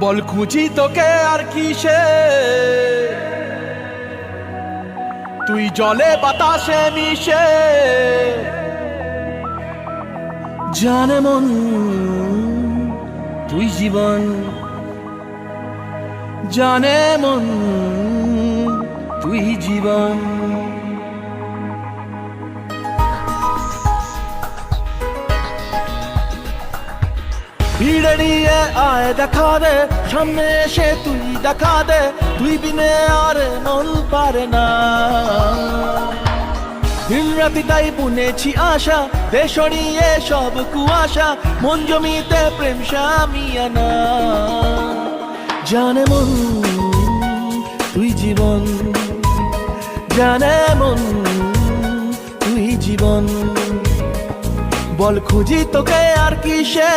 বল খুঁজি তোকে আর কিসে, তুই জলে বাতাসে মিশে। জানে মন তুই জীবন, জানে মন তুই জীবন। ভিড়ে নিয়ে আয় দেখা দে, সামনে এসে তুই দেখা দে, তুই বিনে আর মন পারে না। দিন রাতি তাই বুনেছি আশা, দেশ নিয়ে সব কুয়াশা, মন জমিতে প্রেম শামিয়ানা। জানে মন তুই জীবন, জানে মন তুই জীবন। বল খুঁজি তোকে আর কিসে।